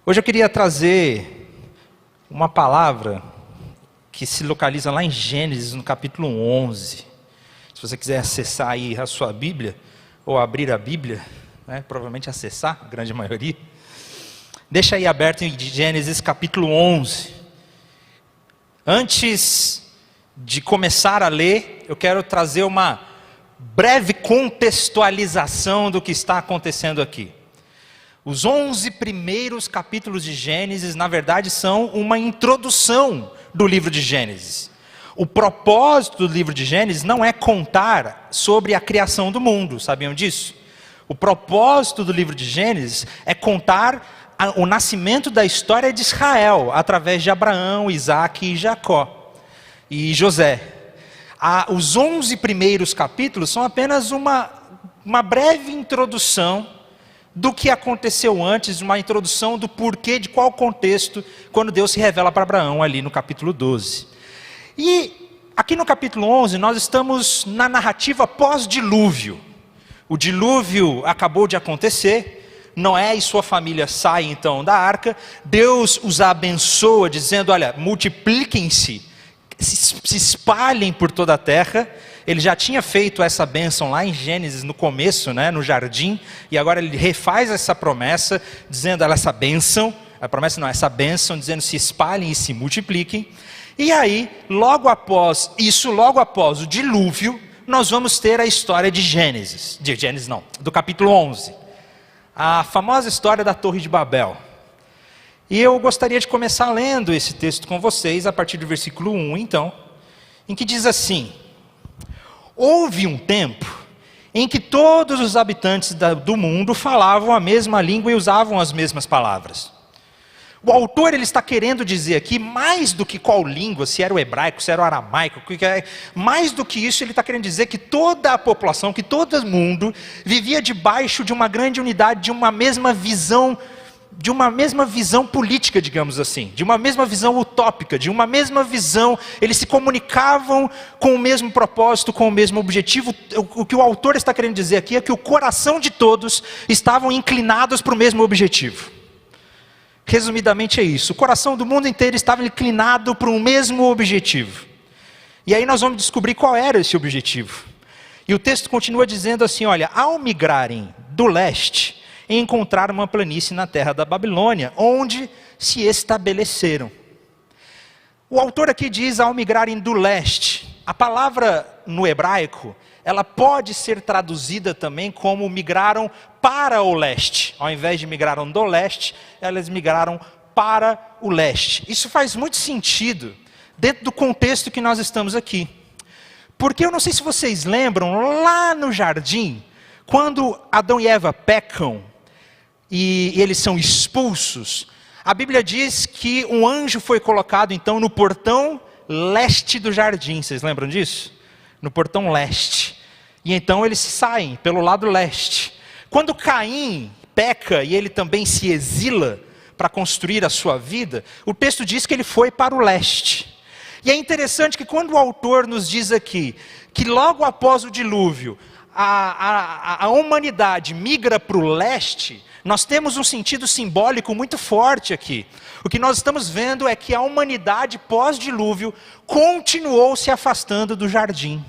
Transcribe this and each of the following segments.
Hoje eu queria trazer uma palavra que se localiza lá em Gênesis, no capítulo 11. Se você quiser acessar aí a sua Bíblia, ou abrir a Bíblia, provavelmente acessar, a grande maioria. Deixa aí aberto em Gênesis capítulo 11. Antes de começar a ler, eu quero trazer uma breve contextualização do que está acontecendo aqui. Os 11 primeiros capítulos de Gênesis, na verdade, são uma introdução do livro de Gênesis. O propósito do livro de Gênesis não é contar sobre a criação do mundo, sabiam disso? O propósito do livro de Gênesis é contar o nascimento da história de Israel, através de Abraão, Isaac e Jacó, e José. Os 11 primeiros capítulos são apenas uma breve introdução do que aconteceu antes, uma introdução do porquê, de qual contexto, quando Deus se revela para Abraão ali no capítulo 12. E aqui no capítulo 11 nós estamos na narrativa pós-dilúvio. O dilúvio acabou de acontecer, Noé e sua família saem então da arca, Deus os abençoa dizendo, olha, multipliquem-se, se espalhem por toda a terra. Ele já tinha feito essa bênção lá em Gênesis, no começo, no jardim, e agora ele refaz essa promessa, dizendo essa bênção, essa bênção, dizendo se espalhem e se multipliquem. E aí, logo após o dilúvio, nós vamos ter a história de do capítulo 11. A famosa história da Torre de Babel. E eu gostaria de começar lendo esse texto com vocês, a partir do versículo 1, então, em que diz assim: houve um tempo em que todos os habitantes do mundo falavam a mesma língua e usavam as mesmas palavras. O autor ele está querendo dizer aqui, mais do que qual língua, se era o hebraico, se era o aramaico, mais do que isso, ele está querendo dizer que toda a população, que todo mundo vivia debaixo de uma grande unidade, de uma mesma visão política, digamos assim, de uma mesma visão utópica, de uma mesma visão. Eles se comunicavam com o mesmo propósito, com o mesmo objetivo. O que o autor está querendo dizer aqui é que o coração de todos estavam inclinados para o mesmo objetivo. Resumidamente é isso, o coração do mundo inteiro estava inclinado para um mesmo objetivo. E aí nós vamos descobrir qual era esse objetivo. E o texto continua dizendo assim, olha, ao migrarem do leste, encontraram uma planície na terra da Babilônia, onde se estabeleceram. O autor aqui diz ao migrarem do leste. A palavra no hebraico, ela pode ser traduzida também como migraram para o leste. Ao invés de migraram do leste, elas migraram para o leste. Isso faz muito sentido dentro do contexto que nós estamos aqui. Porque eu não sei se vocês lembram, lá no jardim, quando Adão e Eva pecam, e eles são expulsos, a Bíblia diz que um anjo foi colocado então no portão leste do jardim. Vocês lembram disso? No portão leste. E então eles saem pelo lado leste. Quando Caim peca e ele também se exila para construir a sua vida, o texto diz que ele foi para o leste. E é interessante que quando o autor nos diz aqui que logo após o dilúvio a humanidade migra para o leste, nós temos um sentido simbólico muito forte aqui. O que nós estamos vendo é que a humanidade pós-dilúvio continuou se afastando do jardim.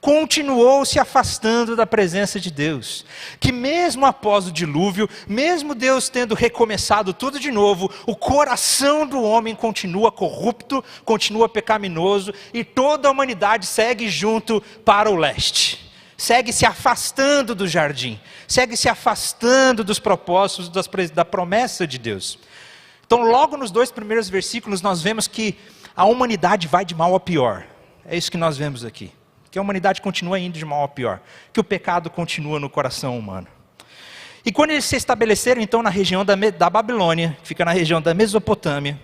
Continuou se afastando da presença de Deus. Que mesmo após o dilúvio, mesmo Deus tendo recomeçado tudo de novo, o coração do homem continua corrupto, continua pecaminoso, e toda a humanidade segue junto para o leste. Segue se afastando do jardim, segue se afastando dos propósitos, da promessa de Deus. Então logo nos 2 primeiros versículos nós vemos que a humanidade vai de mal a pior. É isso que nós vemos aqui. Que a humanidade continua indo de mal a pior. Que o pecado continua no coração humano. E quando eles se estabeleceram então na região da Babilônia, que fica na região da Mesopotâmia,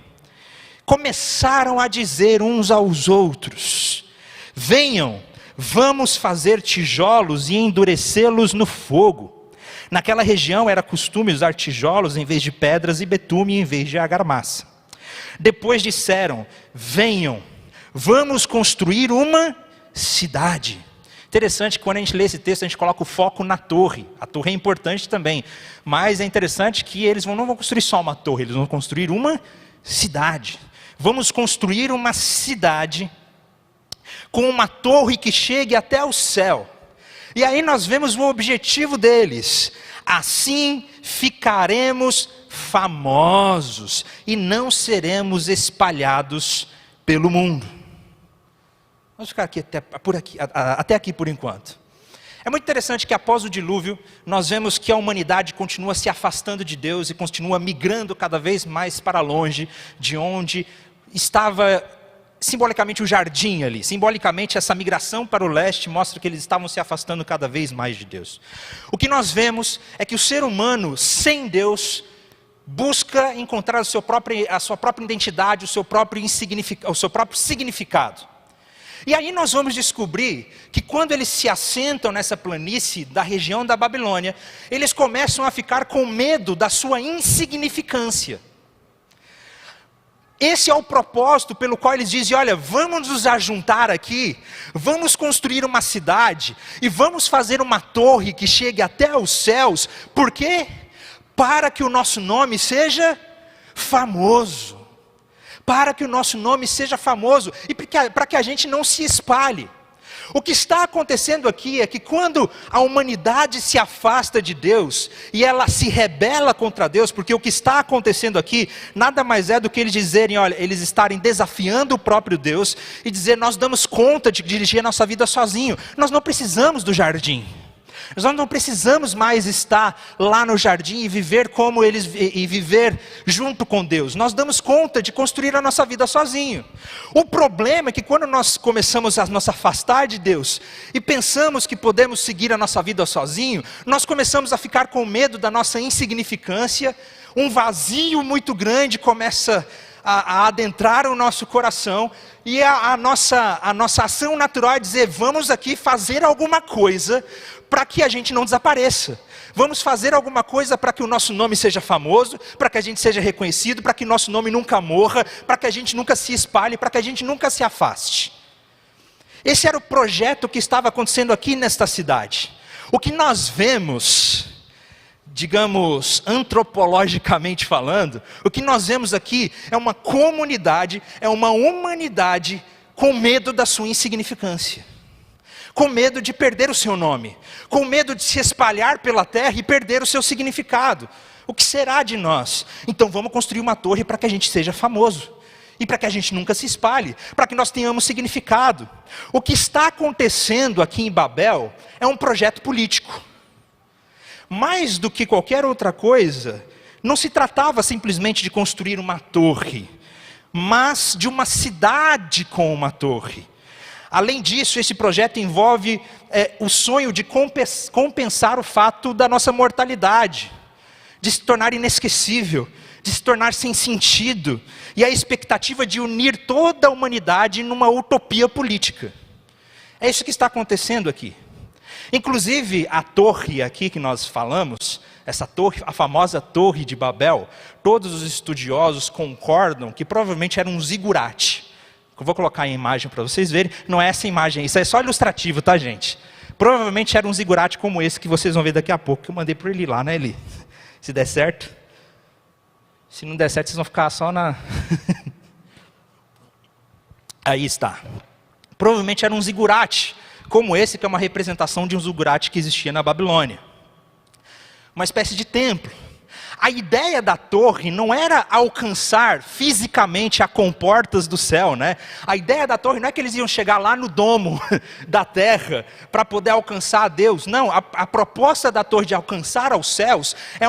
começaram a dizer uns aos outros: venham, vamos fazer tijolos e endurecê-los no fogo. Naquela região era costume usar tijolos em vez de pedras e betume em vez de argamassa. Depois disseram: venham, vamos construir uma cidade. Interessante que quando a gente lê esse texto, a gente coloca o foco na torre. A torre é importante também, mas é interessante que eles não vão construir só uma torre, eles vão construir uma cidade. Vamos construir uma cidade com uma torre que chegue até o céu. E aí nós vemos o objetivo deles: assim ficaremos famosos e não seremos espalhados pelo mundo. Vamos ficar aqui até aqui por enquanto. É muito interessante que após o dilúvio, nós vemos que a humanidade continua se afastando de Deus e continua migrando cada vez mais para longe de onde estava simbolicamente o jardim ali. Simbolicamente essa migração para o leste mostra que eles estavam se afastando cada vez mais de Deus. O que nós vemos é que o ser humano sem Deus busca encontrar a sua própria identidade, o seu próprio significado. E aí nós vamos descobrir que quando eles se assentam nessa planície da região da Babilônia, eles começam a ficar com medo da sua insignificância. Esse é o propósito pelo qual eles dizem: olha, vamos nos ajuntar aqui, vamos construir uma cidade e vamos fazer uma torre que chegue até os céus. Por quê? Para que o nosso nome seja famoso. Para que o nosso nome seja famoso e para que a gente não se espalhe. O que está acontecendo aqui é que quando a humanidade se afasta de Deus e ela se rebela contra Deus, porque o que está acontecendo aqui nada mais é do que eles dizerem, olha, eles estarem desafiando o próprio Deus e dizer: nós damos conta de dirigir a nossa vida sozinho, nós não precisamos do jardim. Nós não precisamos mais estar lá no jardim e viver como eles e viver junto com Deus. Nós damos conta de construir a nossa vida sozinho. O problema é que quando nós começamos a nos afastar de Deus e pensamos que podemos seguir a nossa vida sozinho, nós começamos a ficar com medo da nossa insignificância. Um vazio muito grande começa a adentrar o nosso coração e a nossa ação natural é dizer: vamos aqui fazer alguma coisa para que a gente não desapareça. Vamos fazer alguma coisa para que o nosso nome seja famoso, para que a gente seja reconhecido, para que nosso nome nunca morra, para que a gente nunca se espalhe, para que a gente nunca se afaste. Esse era o projeto que estava acontecendo aqui nesta cidade. O que nós vemos, digamos, antropologicamente falando, o que nós vemos aqui é uma comunidade, é uma humanidade com medo da sua insignificância. Com medo de perder o seu nome, com medo de se espalhar pela terra e perder o seu significado. O que será de nós? Então vamos construir uma torre para que a gente seja famoso, e para que a gente nunca se espalhe, para que nós tenhamos significado. O que está acontecendo aqui em Babel é um projeto político. Mais do que qualquer outra coisa, não se tratava simplesmente de construir uma torre, mas de uma cidade com uma torre. Além disso, esse projeto envolve o sonho de compensar o fato da nossa mortalidade, de se tornar inesquecível, de se tornar sem sentido, e a expectativa de unir toda a humanidade numa utopia política. É isso que está acontecendo aqui. Inclusive, a torre aqui que nós falamos, essa torre, a famosa Torre de Babel, todos os estudiosos concordam que provavelmente era um zigurate. Eu vou colocar a imagem para vocês verem. Não é essa imagem, isso é só ilustrativo, tá, gente? Provavelmente era um zigurate como esse que vocês vão ver daqui a pouco, que eu mandei para ele lá, né, Eli? Se der certo. Se não der certo, vocês vão ficar só na... Aí está. Provavelmente era um zigurate, como esse, que é uma representação de um zigurate que existia na Babilônia. Uma espécie de templo. A ideia da torre não era alcançar fisicamente a comportas do céu, né? A ideia da torre não é que eles iam chegar lá no domo da terra para poder alcançar a Deus. Não, a proposta da torre de alcançar aos céus é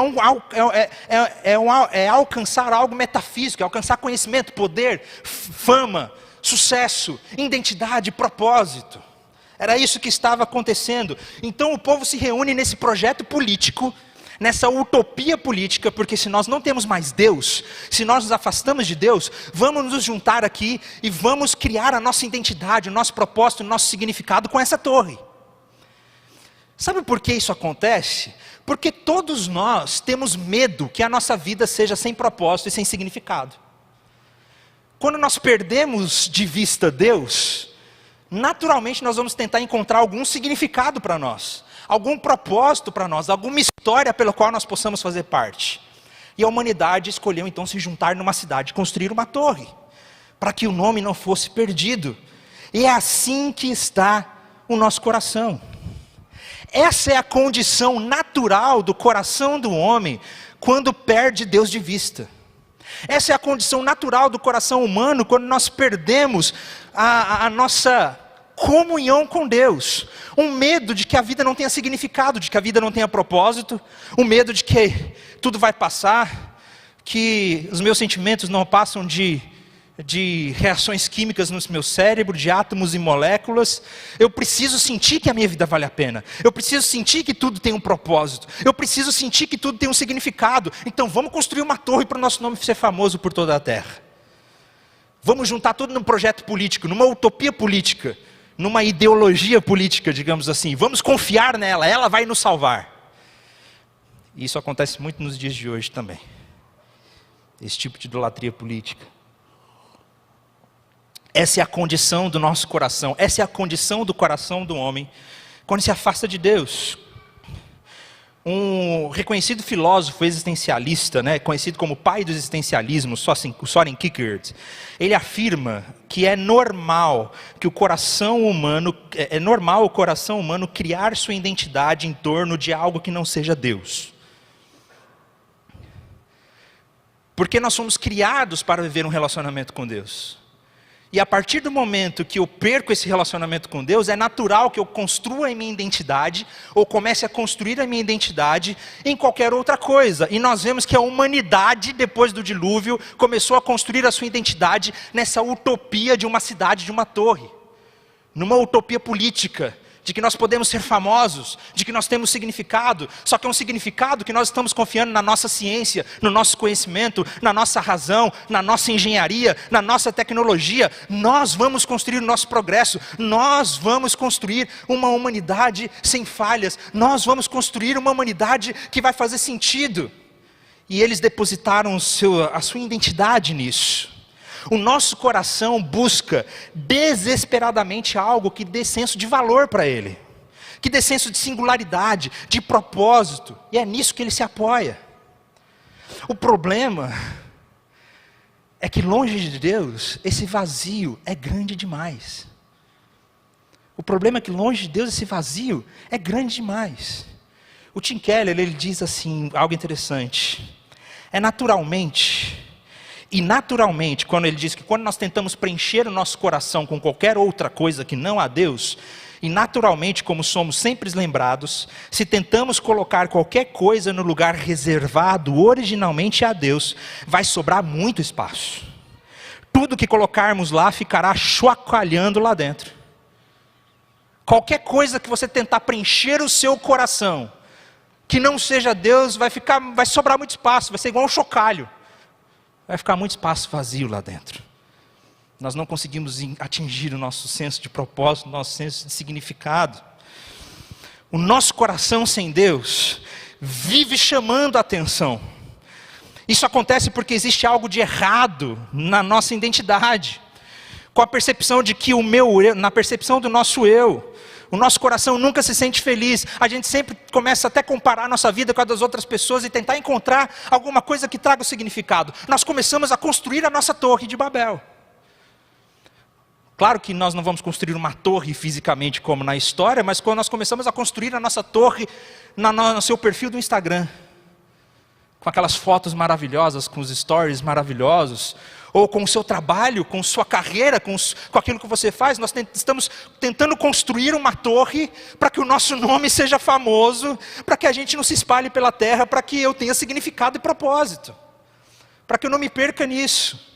alcançar algo metafísico, é alcançar conhecimento, poder, fama, sucesso, identidade, propósito. Era isso que estava acontecendo. Então o povo se reúne nesse projeto político, nessa utopia política, porque se nós não temos mais Deus, se nós nos afastamos de Deus, vamos nos juntar aqui e vamos criar a nossa identidade, o nosso propósito, o nosso significado com essa torre. Sabe por que isso acontece? Porque todos nós temos medo que a nossa vida seja sem propósito e sem significado. Quando nós perdemos de vista Deus, naturalmente nós vamos tentar encontrar algum significado para nós, algum propósito para nós, alguma história pela qual nós possamos fazer parte. E a humanidade escolheu então se juntar numa cidade, construir uma torre, para que o nome não fosse perdido. E é assim que está o nosso coração. Essa é a condição natural do coração do homem quando perde Deus de vista. Essa é a condição natural do coração humano quando nós perdemos a nossa comunhão com Deus. Um medo de que a vida não tenha significado, de que a vida não tenha propósito. Um medo de que tudo vai passar, que os meus sentimentos não passam de reações químicas no meu cérebro, de átomos e moléculas. Eu preciso sentir que a minha vida vale a pena. Eu preciso sentir que tudo tem um propósito. Eu preciso sentir que tudo tem um significado. Então vamos construir uma torre para o nosso nome ser famoso por toda a terra. Vamos juntar tudo num projeto político, numa utopia política, numa ideologia política, digamos assim. Vamos confiar nela, ela vai nos salvar. E isso acontece muito nos dias de hoje também. Esse tipo de idolatria política. Essa é a condição do nosso coração, essa é a condição do coração do homem, quando se afasta de Deus. Um reconhecido filósofo existencialista, conhecido como pai do existencialismo, Soren Kierkegaard, ele afirma que é normal o coração humano criar sua identidade em torno de algo que não seja Deus. Porque nós somos criados para viver um relacionamento com Deus. E a partir do momento que eu perco esse relacionamento com Deus, é natural que eu construa a minha identidade, ou comece a construir a minha identidade em qualquer outra coisa. E nós vemos que a humanidade, depois do dilúvio, começou a construir a sua identidade nessa utopia de uma cidade, de uma torre. Numa utopia política, de que nós podemos ser famosos, de que nós temos significado, só que é um significado que nós estamos confiando na nossa ciência, no nosso conhecimento, na nossa razão, na nossa engenharia, na nossa tecnologia. Nós vamos construir o nosso progresso, nós vamos construir uma humanidade sem falhas, nós vamos construir uma humanidade que vai fazer sentido. E eles depositaram a sua identidade nisso. O nosso coração busca desesperadamente algo que dê senso de valor para ele, que dê senso de singularidade, de propósito, e é nisso que ele se apoia. O problema é que longe de Deus, esse vazio é grande demais. O problema é que longe de Deus, esse vazio é grande demais. O Tim Keller, ele diz assim, algo interessante. E naturalmente, quando ele diz que quando nós tentamos preencher o nosso coração com qualquer outra coisa que não a Deus, e naturalmente, como somos sempre lembrados, se tentamos colocar qualquer coisa no lugar reservado originalmente a Deus, vai sobrar muito espaço. Tudo que colocarmos lá ficará chocalhando lá dentro. Qualquer coisa que você tentar preencher o seu coração, que não seja Deus, vai sobrar muito espaço, vai ser igual um chocalho. Vai ficar muito espaço vazio lá dentro. Nós não conseguimos atingir o nosso senso de propósito, o nosso senso de significado. O nosso coração sem Deus vive chamando a atenção. Isso acontece porque existe algo de errado na nossa identidade. Com a percepção de que na percepção do nosso eu, o nosso coração nunca se sente feliz. A gente sempre começa até a comparar a nossa vida com a das outras pessoas e tentar encontrar alguma coisa que traga o significado. Nós começamos a construir a nossa torre de Babel. Claro que nós não vamos construir uma torre fisicamente como na história, mas quando nós começamos a construir a nossa torre no seu perfil do Instagram, com aquelas fotos maravilhosas, com os stories maravilhosos, ou com o seu trabalho, com sua carreira, com aquilo que você faz, nós estamos tentando construir uma torre para que o nosso nome seja famoso, para que a gente não se espalhe pela terra, para que eu tenha significado e propósito, para que eu não me perca nisso.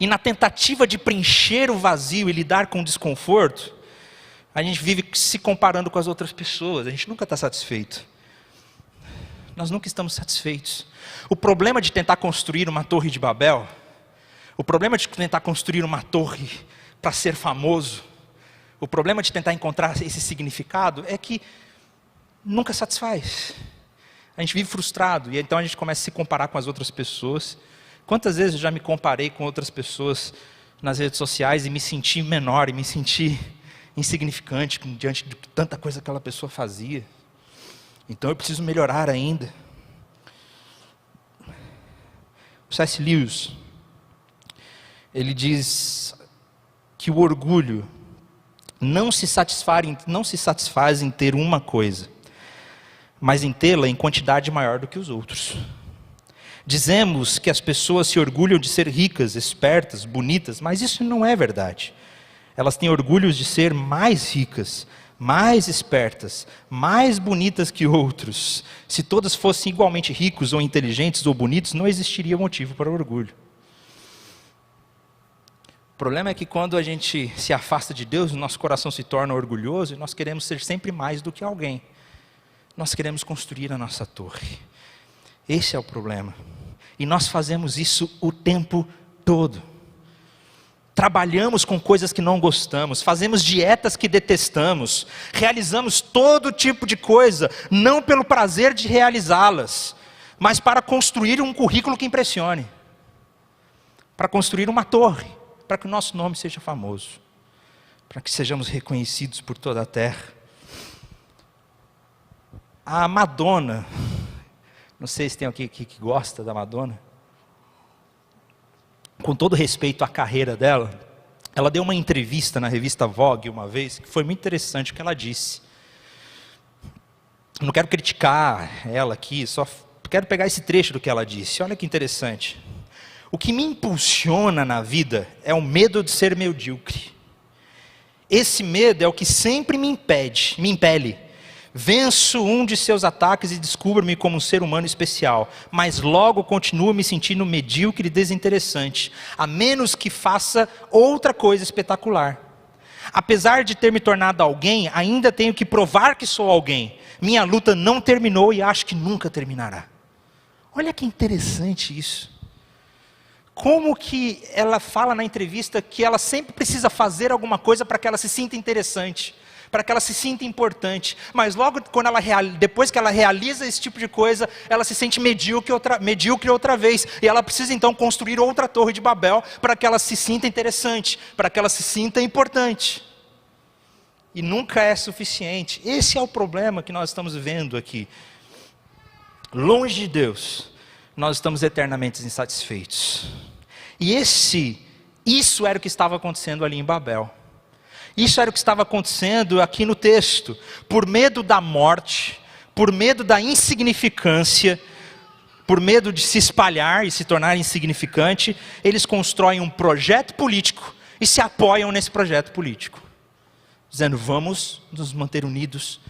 E na tentativa de preencher o vazio e lidar com o desconforto, a gente vive se comparando com as outras pessoas, a gente nunca está satisfeito. Nós nunca estamos satisfeitos. O problema de tentar construir uma torre de Babel, o problema de tentar construir uma torre para ser famoso, o problema de tentar encontrar esse significado é que nunca satisfaz. A gente vive frustrado e então a gente começa a se comparar com as outras pessoas. Quantas vezes eu já me comparei com outras pessoas nas redes sociais e me senti menor, e me senti insignificante diante de tanta coisa que aquela pessoa fazia. Então eu preciso melhorar ainda. O C.S. Lewis, ele diz que o orgulho não se satisfaz em ter uma coisa, mas em tê-la em quantidade maior do que os outros. Dizemos que as pessoas se orgulham de ser ricas, espertas, bonitas, mas isso não é verdade. Elas têm orgulho de ser mais ricas, mais espertas, mais bonitas que outros. Se todas fossem igualmente ricos ou inteligentes ou bonitos, não existiria motivo para orgulho. O problema é que quando a gente se afasta de Deus, nosso coração se torna orgulhoso e nós queremos ser sempre mais do que alguém. Nós queremos construir a nossa torre. Esse é o problema. E nós fazemos isso o tempo todo. Trabalhamos com coisas que não gostamos, fazemos dietas que detestamos, realizamos todo tipo de coisa, não pelo prazer de realizá-las, mas para construir um currículo que impressione, para construir uma torre, para que o nosso nome seja famoso, para que sejamos reconhecidos por toda a terra. A Madonna, não sei se tem alguém aqui que gosta da Madonna, com todo respeito à carreira dela, ela deu uma entrevista na revista Vogue uma vez, que foi muito interessante o que ela disse. Não quero criticar ela aqui, só quero pegar esse trecho do que ela disse. Olha que interessante. O que me impulsiona na vida é o medo de ser medíocre. Esse medo é o que sempre me impele. Venço um de seus ataques e descubro-me como um ser humano especial, mas logo continuo me sentindo medíocre e desinteressante, a menos que faça outra coisa espetacular. Apesar de ter me tornado alguém, ainda tenho que provar que sou alguém. Minha luta não terminou e acho que nunca terminará. Olha que interessante isso. Como que ela fala na entrevista que ela sempre precisa fazer alguma coisa para que ela se sinta interessante, para que ela se sinta importante, mas logo quando depois que ela realiza esse tipo de coisa, ela se sente medíocre outra vez, e ela precisa então construir outra torre de Babel, para que ela se sinta interessante, para que ela se sinta importante, e nunca é suficiente. Esse é o problema que nós estamos vendo aqui. Longe de Deus, nós estamos eternamente insatisfeitos, e isso era o que estava acontecendo ali em Babel. Isso era o que estava acontecendo aqui no texto. Por medo da morte, por medo da insignificância, por medo de se espalhar e se tornar insignificante, eles constroem um projeto político e se apoiam nesse projeto político, dizendo: vamos nos manter unidos,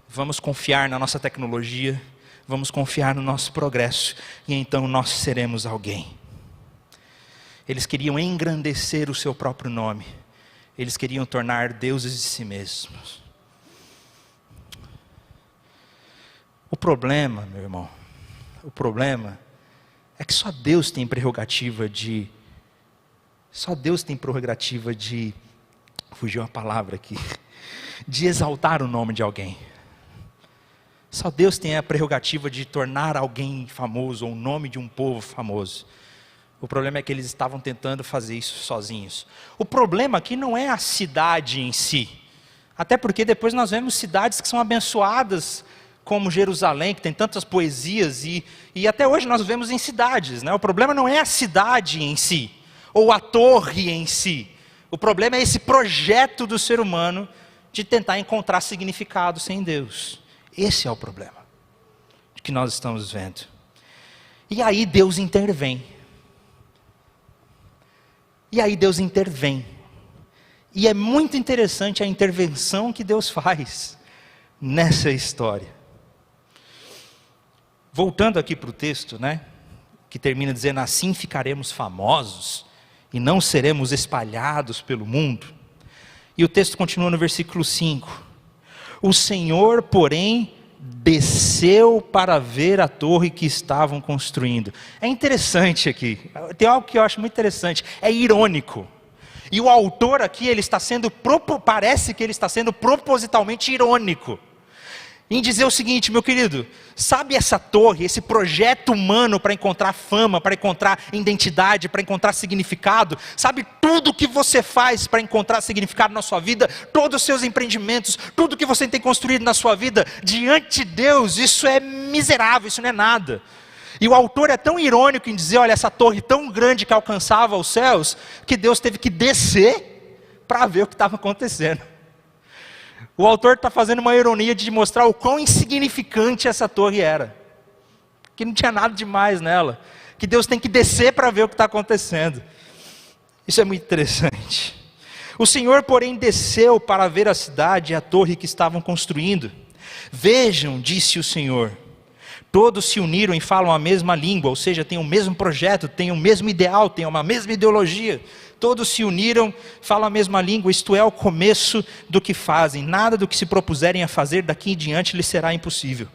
vamos confiar na nossa tecnologia, vamos confiar no nosso progresso, e então nós seremos alguém. Eles queriam engrandecer o seu próprio nome. Eles queriam tornar deuses de si mesmos. O problema, meu irmão, o problema é que só Deus tem prerrogativa de, fugiu a palavra aqui, de exaltar o nome de alguém. Só Deus tem a prerrogativa de tornar alguém famoso, ou o nome de um povo famoso. O problema é que eles estavam tentando fazer isso sozinhos. O problema aqui não é a cidade em si. Até porque depois nós vemos cidades que são abençoadas, como Jerusalém, que tem tantas poesias, e até hoje nós vemos em cidades, né? O problema não é a cidade em si, ou a torre em si. O problema é esse projeto do ser humano de tentar encontrar significado sem Deus. Esse é o problema que nós estamos vendo. E aí Deus intervém. E é muito interessante a intervenção que Deus faz nessa história. Voltando aqui para o texto, né, que termina dizendo: assim ficaremos famosos e não seremos espalhados pelo mundo. E o texto continua no versículo 5. O Senhor, porém, desceu para ver a torre que estavam construindo. É interessante aqui, tem algo que eu acho muito interessante, é irônico. E o autor aqui, parece que ele está sendo propositalmente irônico. em dizer o seguinte, meu querido, sabe essa torre, esse projeto humano para encontrar fama, para encontrar identidade, para encontrar significado, sabe tudo que você faz para encontrar significado na sua vida, todos os seus empreendimentos, tudo que você tem construído na sua vida, diante de Deus, isso é miserável, isso não é nada. E o autor é tão irônico em dizer, olha, essa torre tão grande que alcançava os céus, que Deus teve que descer para ver o que estava acontecendo. O autor está fazendo uma ironia de mostrar o quão insignificante essa torre era. Que não tinha nada demais nela. Que Deus tem que descer para ver o que está acontecendo. Isso é muito interessante. O Senhor, porém, desceu para ver a cidade e a torre que estavam construindo. Vejam, disse o Senhor, todos se uniram e falam a mesma língua, ou seja, têm o mesmo projeto, têm o mesmo ideal, têm uma mesma ideologia. Todos se uniram, falam a mesma língua, isto é o começo do que fazem. Nada do que se propuserem a fazer daqui em diante lhes será impossível.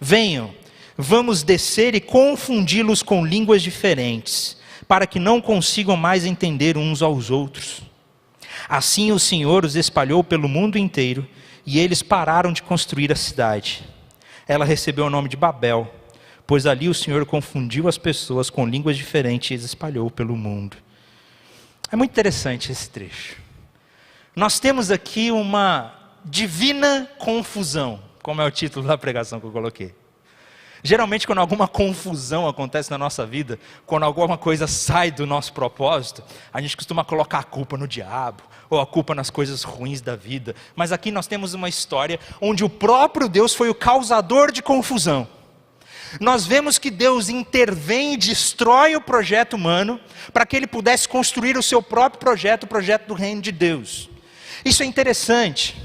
Venham, vamos descer e confundi-los com línguas diferentes, para que não consigam mais entender uns aos outros. Assim o Senhor os espalhou pelo mundo inteiro, e eles pararam de construir a cidade. Ela recebeu o nome de Babel, pois ali o Senhor confundiu as pessoas com línguas diferentes e as espalhou pelo mundo. É muito interessante esse trecho. Nós temos aqui uma divina confusão, como é o título da pregação que eu coloquei. Geralmente quando alguma confusão acontece na nossa vida, quando alguma coisa sai do nosso propósito, a gente costuma colocar a culpa no diabo, ou a culpa nas coisas ruins da vida. Mas aqui nós temos uma história onde o próprio Deus foi o causador de confusão. Nós vemos que Deus intervém e destrói o projeto humano, para que ele pudesse construir o seu próprio projeto, o projeto do reino de Deus. Isso é interessante.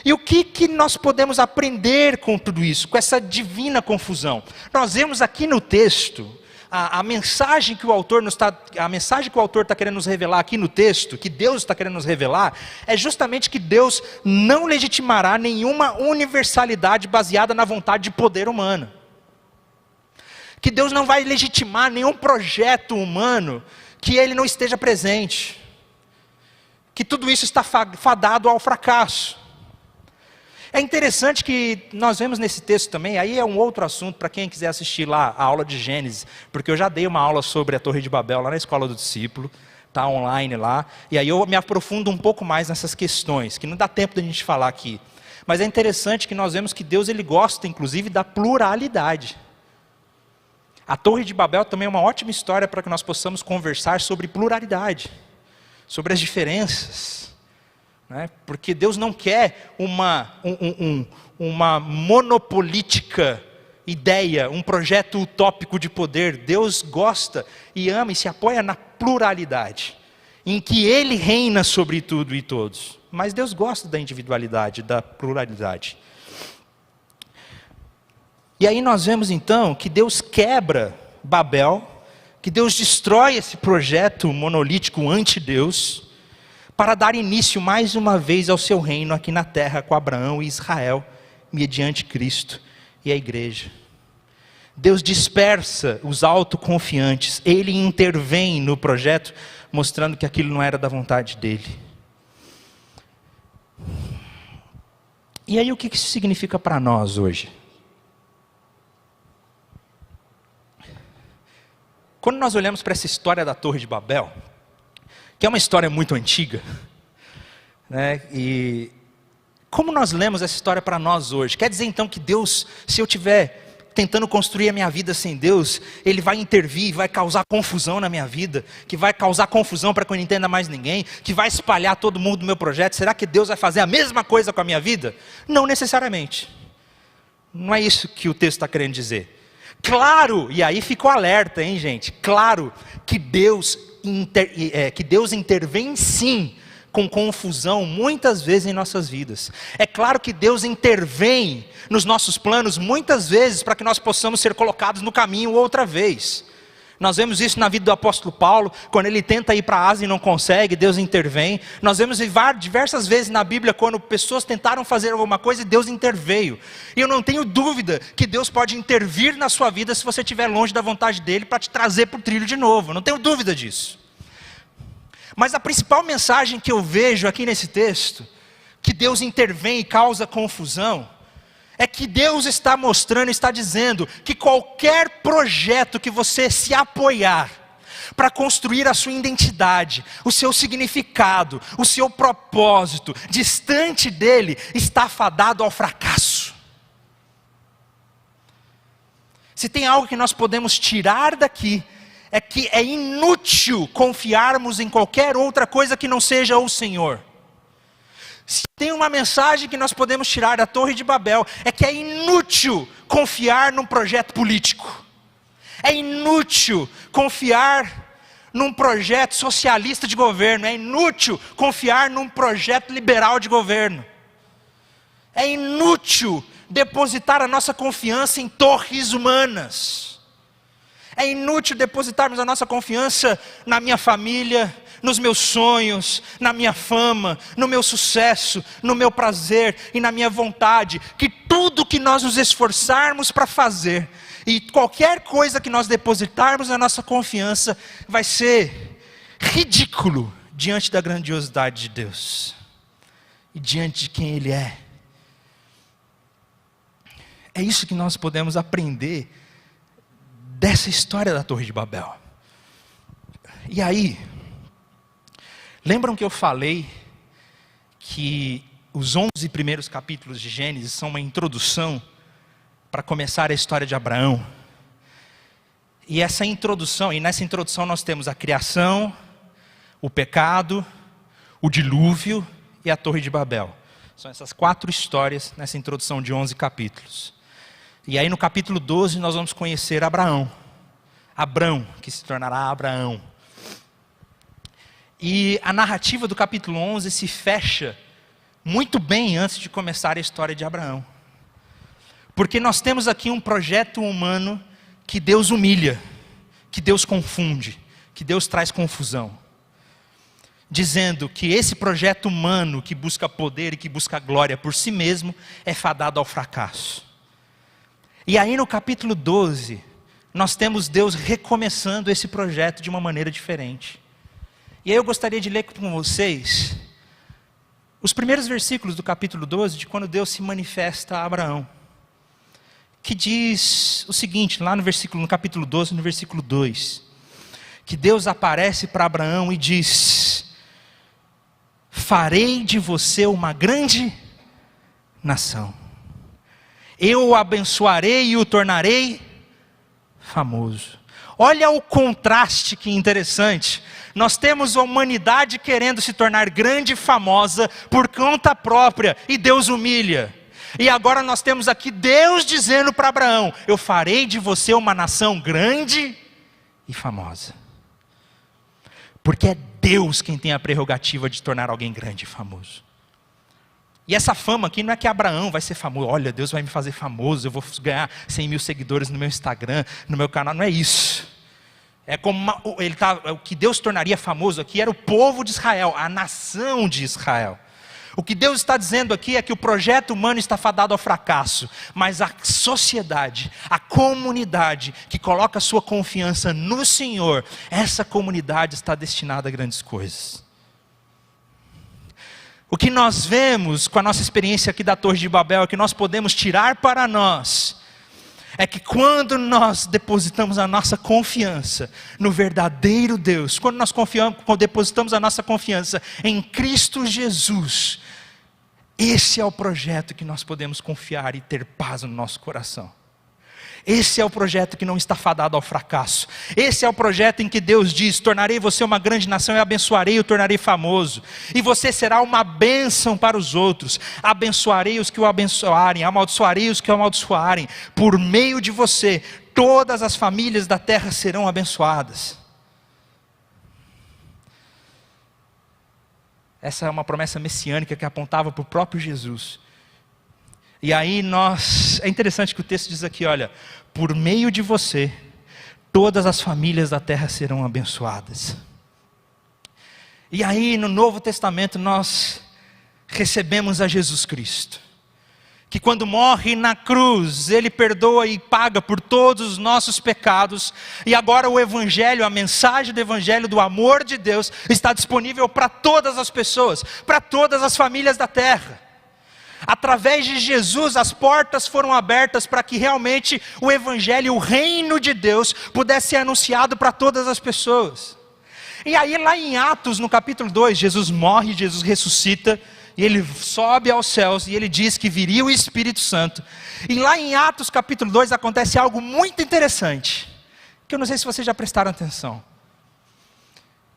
E o que nós podemos aprender com tudo isso, com essa divina confusão? Nós vemos aqui no texto, a mensagem que o autor está querendo nos revelar aqui no texto, que Deus está querendo nos revelar, é justamente que Deus não legitimará nenhuma universalidade baseada na vontade de poder humana. Que Deus não vai legitimar nenhum projeto humano que ele não esteja presente. Que tudo isso está fadado ao fracasso. É interessante que nós vemos nesse texto também, aí é um outro assunto para quem quiser assistir lá a aula de Gênesis, porque eu já dei uma aula sobre a Torre de Babel lá na Escola do Discípulo, está online lá, e aí eu me aprofundo um pouco mais nessas questões, que não dá tempo da gente falar aqui. Mas é interessante que nós vemos que Deus ele gosta inclusive da pluralidade. A Torre de Babel também é uma ótima história para que nós possamos conversar sobre pluralidade, sobre as diferenças, né? Porque Deus não quer uma monopolítica ideia, um projeto utópico de poder. Deus gosta e ama e se apoia na pluralidade, em que Ele reina sobre tudo e todos. Mas Deus gosta da individualidade, da pluralidade. E aí nós vemos então que Deus quebra Babel, que Deus destrói esse projeto monolítico anti-Deus, para dar início mais uma vez ao seu reino aqui na terra com Abraão e Israel, mediante Cristo e a igreja. Deus dispersa os autoconfiantes, Ele intervém no projeto, mostrando que aquilo não era da vontade dEle. E aí o que isso significa para nós hoje? Quando nós olhamos para essa história da Torre de Babel, que é uma história muito antiga, né? E como nós lemos essa história para nós hoje? Quer dizer então que Deus, se eu estiver tentando construir a minha vida sem Deus, Ele vai intervir, vai causar confusão na minha vida, que vai causar confusão para que eu não entenda mais ninguém, que vai espalhar todo mundo do meu projeto? Será que Deus vai fazer a mesma coisa com a minha vida? Não necessariamente. Não é isso que o texto está querendo dizer. Claro, e aí ficou alerta, hein, gente? Claro que Deus intervém sim com confusão muitas vezes em nossas vidas. É claro que Deus intervém nos nossos planos muitas vezes para que nós possamos ser colocados no caminho outra vez. Nós vemos isso na vida do apóstolo Paulo, quando ele tenta ir para a Ásia e não consegue, Deus intervém. Nós vemos diversas vezes na Bíblia, quando pessoas tentaram fazer alguma coisa e Deus interveio. E eu não tenho dúvida que Deus pode intervir na sua vida se você estiver longe da vontade dEle para te trazer para o trilho de novo. Eu não tenho dúvida disso. Mas a principal mensagem que eu vejo aqui nesse texto, que Deus intervém e causa confusão, é que Deus está mostrando, está dizendo que qualquer projeto que você se apoiar para construir a sua identidade, o seu significado, o seu propósito, distante dele, está fadado ao fracasso. Se tem algo que nós podemos tirar daqui, é que é inútil confiarmos em qualquer outra coisa que não seja o Senhor. Se tem uma mensagem que nós podemos tirar da Torre de Babel, é que é inútil confiar num projeto político. É inútil confiar num projeto socialista de governo. É inútil confiar num projeto liberal de governo. É inútil depositar a nossa confiança em torres humanas. É inútil depositarmos a nossa confiança na minha família, nos meus sonhos, na minha fama, no meu sucesso, no meu prazer e na minha vontade. Que tudo que nós nos esforçarmos para fazer, e qualquer coisa que nós depositarmos na nossa confiança, vai ser ridículo diante da grandiosidade de Deus e diante de quem Ele é. É isso que nós podemos aprender dessa história da Torre de Babel. E aí, lembram que eu falei que os 11 primeiros capítulos de Gênesis são uma introdução para começar a história de Abraão? E nessa introdução nós temos a criação, o pecado, o dilúvio e a Torre de Babel. São essas 4 histórias nessa introdução de 11 capítulos. E aí no capítulo 12 nós vamos conhecer Abrão, que se tornará Abraão. E a narrativa do capítulo 11 se fecha muito bem antes de começar a história de Abraão. Porque nós temos aqui um projeto humano que Deus humilha, que Deus confunde, que Deus traz confusão. Dizendo que esse projeto humano que busca poder e que busca glória por si mesmo é fadado ao fracasso. E aí no capítulo 12, nós temos Deus recomeçando esse projeto de uma maneira diferente. E aí eu gostaria de ler com vocês os primeiros versículos do capítulo 12, de quando Deus se manifesta a Abraão. Que diz o seguinte, lá no capítulo 12, no versículo 2. Que Deus aparece para Abraão e diz: farei de você uma grande nação. Eu o abençoarei e o tornarei famoso. Olha o contraste que interessante. Nós temos a humanidade querendo se tornar grande e famosa por conta própria, e Deus humilha. E agora nós temos aqui Deus dizendo para Abraão: eu farei de você uma nação grande e famosa. Porque é Deus quem tem a prerrogativa de tornar alguém grande e famoso. E essa fama aqui não é que Abraão vai ser famoso. Olha, Deus vai me fazer famoso, eu vou ganhar 100 mil seguidores no meu Instagram, no meu canal. Não é isso. É como o que Deus tornaria famoso aqui era o povo de Israel, a nação de Israel. O que Deus está dizendo aqui é que o projeto humano está fadado ao fracasso, mas a sociedade, a comunidade que coloca sua confiança no Senhor, essa comunidade está destinada a grandes coisas. O que nós vemos com a nossa experiência aqui da Torre de Babel, é que nós podemos tirar para nós, é que quando nós depositamos a nossa confiança no verdadeiro Deus, quando nós depositamos a nossa confiança em Cristo Jesus, esse é o projeto que nós podemos confiar e ter paz no nosso coração. Esse é o projeto que não está fadado ao fracasso. Esse é o projeto em que Deus diz: tornarei você uma grande nação, e abençoarei e o tornarei famoso. E você será uma bênção para os outros. Abençoarei os que o abençoarem, amaldiçoarei os que o amaldiçoarem. Por meio de você, todas as famílias da terra serão abençoadas. Essa é uma promessa messiânica que apontava para o próprio Jesus. E aí é interessante que o texto diz aqui, olha: por meio de você, todas as famílias da terra serão abençoadas. E aí no Novo Testamento nós recebemos a Jesus Cristo, que quando morre na cruz, Ele perdoa e paga por todos os nossos pecados. E agora o Evangelho, a mensagem do Evangelho do amor de Deus, está disponível para todas as pessoas, para todas as famílias da terra. Através de Jesus, as portas foram abertas para que realmente o Evangelho, o reino de Deus, pudesse ser anunciado para todas as pessoas. E aí lá em Atos, no capítulo 2, Jesus morre, Jesus ressuscita, e ele sobe aos céus, e ele diz que viria o Espírito Santo. E lá em Atos capítulo 2 acontece algo muito interessante, que eu não sei se vocês já prestaram atenção.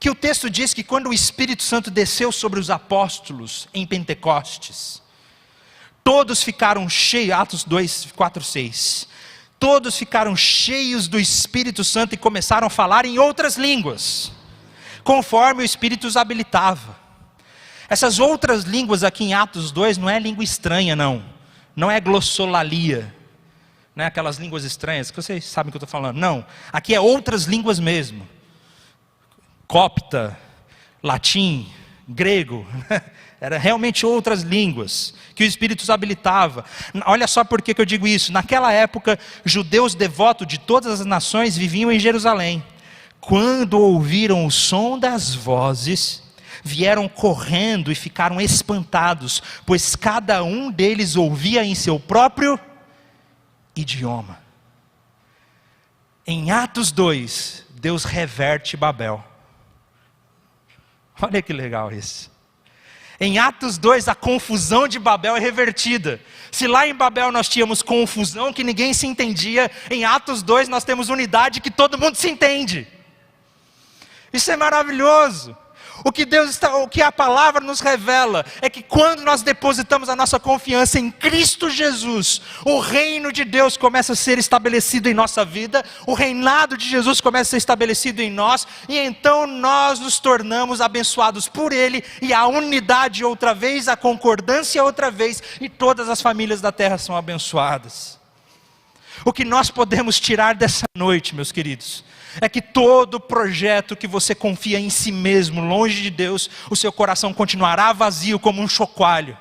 Que o texto diz que quando o Espírito Santo desceu sobre os apóstolos em Pentecostes, todos ficaram cheios, Atos 2, 4, 6. Todos ficaram cheios do Espírito Santo e começaram a falar em outras línguas, conforme o Espírito os habilitava. Essas outras línguas aqui em Atos 2 não é língua estranha não. Não é glossolalia. Não é aquelas línguas estranhas que vocês sabem o que eu estou falando. Não, aqui é outras línguas mesmo. Copta, latim, grego, eram realmente outras línguas que o Espírito os habilitava. Olha só por que eu digo isso. Naquela época, judeus devotos de todas as nações viviam em Jerusalém. Quando ouviram o som das vozes, vieram correndo e ficaram espantados, pois cada um deles ouvia em seu próprio idioma. Em Atos 2, Deus reverte Babel. Olha que legal isso. Em Atos 2, a confusão de Babel é revertida. Se lá em Babel nós tínhamos confusão que ninguém se entendia, em Atos 2 nós temos unidade que todo mundo se entende. Isso é maravilhoso. O que a palavra nos revela é que quando nós depositamos a nossa confiança em Cristo Jesus, o reino de Deus começa a ser estabelecido em nossa vida, o reinado de Jesus começa a ser estabelecido em nós, e então nós nos tornamos abençoados por Ele, e a unidade outra vez, a concordância outra vez, e todas as famílias da terra são abençoadas. O que nós podemos tirar dessa noite, meus queridos, é que todo projeto que você confia em si mesmo, longe de Deus, o seu coração continuará vazio como um chocalho.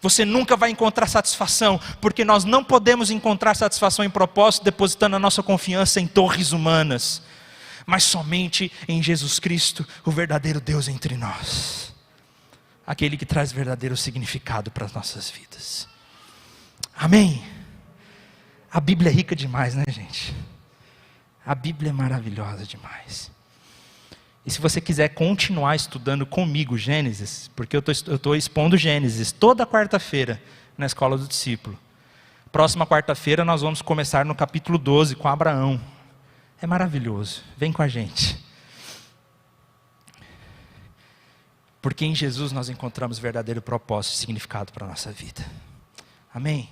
Você nunca vai encontrar satisfação, porque nós não podemos encontrar satisfação em propósito depositando a nossa confiança em torres humanas, mas somente em Jesus Cristo, o verdadeiro Deus entre nós, aquele que traz verdadeiro significado para as nossas vidas. Amém? A Bíblia é rica demais, né, gente? A Bíblia é maravilhosa demais. E se você quiser continuar estudando comigo Gênesis, porque eu estou expondo Gênesis toda quarta-feira na Escola do Discípulo. Próxima quarta-feira nós vamos começar no capítulo 12 com Abraão. É maravilhoso, vem com a gente. Porque em Jesus nós encontramos verdadeiro propósito e significado para a nossa vida. Amém?